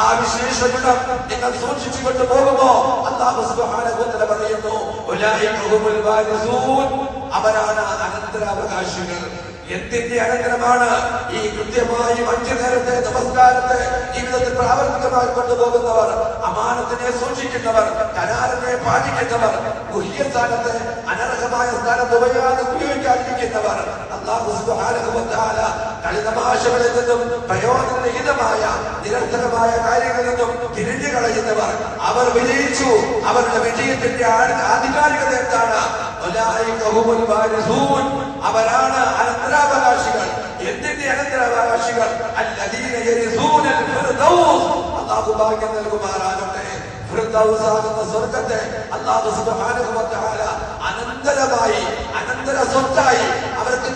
ആ വിശേഷ ഗുണം നിങ്ങൾ സൂക്ഷിച്ചുകൊണ്ട് പോകുമ്പോ അല്ലാഹു സുബ്ഹാനഹു വ തആല പറയുന്നു ഉലൈക ഹുമുൽ വാരിസൂൻ, അവരാണ് അനന്തരാവകാശികൾ. എന്തിന്റെ അനന്തരമാണ്? ഈ കൃത്യമായി 5 നേരത്തെ നമസ്കാരത്തെ ജീവിതത്തിൽ പ്രാവർത്തികമായി കൊണ്ടുപോകുന്നവർ, അമാനത്തിനെ സൂക്ഷിക്കുന്നവർ, കരാറിനെ പാലിക്കുന്നവർ, ഗുഹ്യസ്ഥാനത്തെ അനർഹമായ സ്ഥാനത്ത് ഉപയോഗിക്കാതിരിക്കുന്നവർ, അല്ലാഹു സുബ്ഹാനഹു വ തആല കളിതമാശകളിൽ നിന്നും പ്രയോജനരഹിതമായ നിരർത്ഥകമായ കാര്യങ്ങളിൽ നിന്നും തിരിഞ്ഞു കളയുന്നവർ, അവർ വിജയിച്ചു. അവരുടെ വിജയത്തിന്റെ ആധികാരികത എന്താണ്? ഉലൈക ഹുമുൽ വാരിസൂൻ, അവരാണ് അനന്തരാവകാശികൾ. എന്തിന്റെ അനന്തരാവകാശികൾ? അല്ലദീന യരിസൂനൽ ഫിർദൗസ്, അല്ലാഹു ഭാഗ്യം നൽകുമാറാകട്ടെ. ഫിർദൗസ് ആകുന്ന സ്വർഗ്ഗത്തെ അല്ലാഹു സുബ്ഹാനഹു വ തആല അനന്തരമായി, അനന്തര സ്വത്തായി അവർക്ക്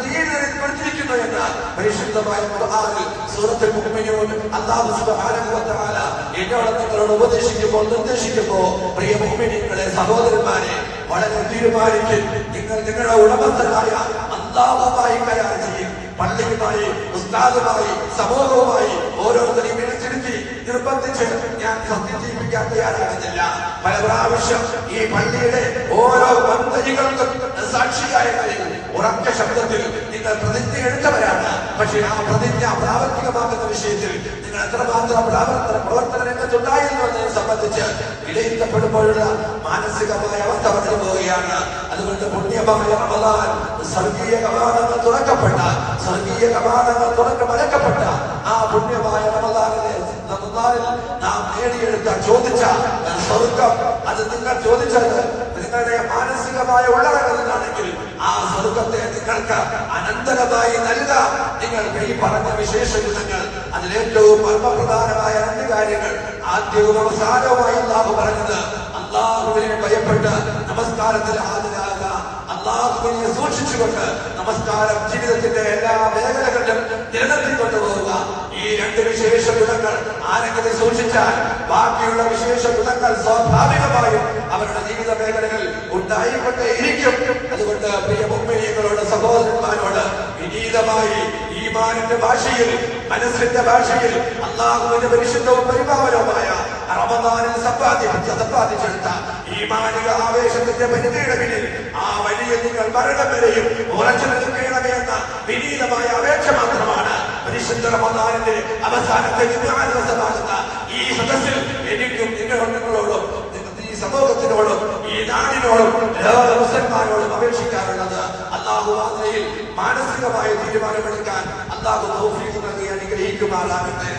കൊടുത്തിരിക്കുന്നു എന്ന് പരിശുദ്ധമായ ഖുർആനിൽ സൂറത്തുൽ മുഅ്മിനൂൻ അല്ലാഹു സുബ്ഹാനഹു വ തആല എന്നോട് നിങ്ങളോട് ഉപദേശിക്കുമ്പോൾ, നിർദ്ദേശിക്കുമ്പോൾ, പ്രിയ മുഅ്മിനീങ്ങളെ, സഹോദരന്മാരെ, വളരെ തീരുമാനിക്കും. നിങ്ങൾ നിങ്ങളുടെ ഉടമസ്ഥരായ അല്ലാഹുവുമായി കരാർ ചെയ്യും. പള്ളിയുമായി, ഉസ്താദുമായി, സമൂഹവുമായി ഓരോരുത്തരെയും വിളിച്ചിരുത്തി നിർബന്ധിച്ച് ഞാൻ സത്യം ചെയ്യിപ്പിക്കാൻ തയ്യാറാകുന്നില്ല. പല പ്രാവശ്യം ഈ പള്ളിയുടെ ഓരോ ബന്ധുക്കൾക്കും സാക്ഷിയായ കാര്യങ്ങൾ ഉറച്ച ശബ്ദത്തിൽ നിങ്ങൾ പ്രതിജ്ഞ എടുത്തവരാണ്. പക്ഷേ ആ പ്രതിജ്ഞ പ്രാവർത്തികമാകുന്ന വിഷയത്തിൽ നിങ്ങൾ എത്രമാത്രം പ്രവർത്തന രംഗത്തുണ്ടായിരുന്നു എന്നതിനെ സംബന്ധിച്ച് വിലയിരുത്തപ്പെടുമ്പോഴുള്ള മാനസികമായ അവസ്ഥ വന്നു പോവുകയാണ്. അതുകൊണ്ട് പുണ്യമായ റമദാൻ, സ്വർഗീയ കവാടങ്ങൾ തുറക്കപ്പെട്ട, സ്വർഗീയ കവാടങ്ങൾ തുറക്കമടക്കപ്പെട്ട ആ പുണ്യമായ റമദാനിലെ നാം നേടിയെടുത്ത ചോദിച്ച സ്വർഗം, അത് നിങ്ങൾ ചോദിച്ചത് നിങ്ങളുടെ മാനസികമായ ഉള്ളടക്കത്തിലാണെങ്കിൽ ആ സ്വർഗത്തെ നിങ്ങൾക്ക് അനന്തരമായി നൽകാം. നിങ്ങൾക്ക് ഈ പറഞ്ഞ വിശേഷ ഗുണങ്ങൾ, അതിലേറ്റവും പരമപ്രധാനമായ 2 കാര്യങ്ങൾ ആദ്യവും അവസാനവുമായി അല്ലാഹു പറഞ്ഞത്, അല്ലാഹുവിനെ ഭയപ്പെട്ട് നമസ്കാരത്തിൽ ഹാജരാകുക, അല്ലാഹുവിനെ സൂക്ഷിച്ചുകൊണ്ട് നമസ്കാരം ജീവിതത്തിന്റെ എല്ലാ മേഖലകളിലും നിലനിർത്തിക്കൊണ്ടുപോകുക. ഈ 2 വിശേഷ ഗുണങ്ങൾ ആരെങ്കിലും സൂക്ഷിച്ചാൽ ബാക്കിയുള്ള വിശേഷ ഗുണങ്ങൾ സ്വാഭാവികമായും അവരുടെ ജീവിത മേഖലകൾ ഉണ്ടായിക്കൊണ്ടേയിരിക്കും. അതുകൊണ്ട് പ്രിയ മുഅ്മിനീങ്ങളോട്, സഹോദരന്മാരോട് വിനീതമായി ഈമാനിന്റെ ഭാഷയിൽ, മനസ്സിന്റെ ഭാഷയിൽ അല്ലാഹുവിന്റെ പരിശുദ്ധവും പരിപാവനവുമായ റമദാനിൽ സമ്പാദിച്ചെടുത്ത ഈമാനിക ആവേശത്തിന്റെ പരിധിയുടെ പിന്നിൽ ആ വഴിയിൽ നിങ്ങൾ മരണം വരെയും ഉറച്ചു നിൽക്കണമേ എന്ന വിനീതമായ അപേക്ഷ മാത്രമാണ് പരിശുദ്ധ റമദാനിന്റെ അവസാനത്തെ ദിവസമാകുന്ന ഈ സദസ്സിൽ എനിക്കും നിങ്ങളോടും ഈ സമൂഹത്തിനോടും ഈ നാടിനോടും മുസ്ലിംമാരോടും അപേക്ഷിക്കാറുള്ളത്, അല്ലാഹു അതിൽ മാനസികമായ തീരുമാനമെടുക്കാൻ അല്ലാഹു തൗഫീഖ് നൽകി അനുഗ്രഹിക്കുമാറാകട്ടെ.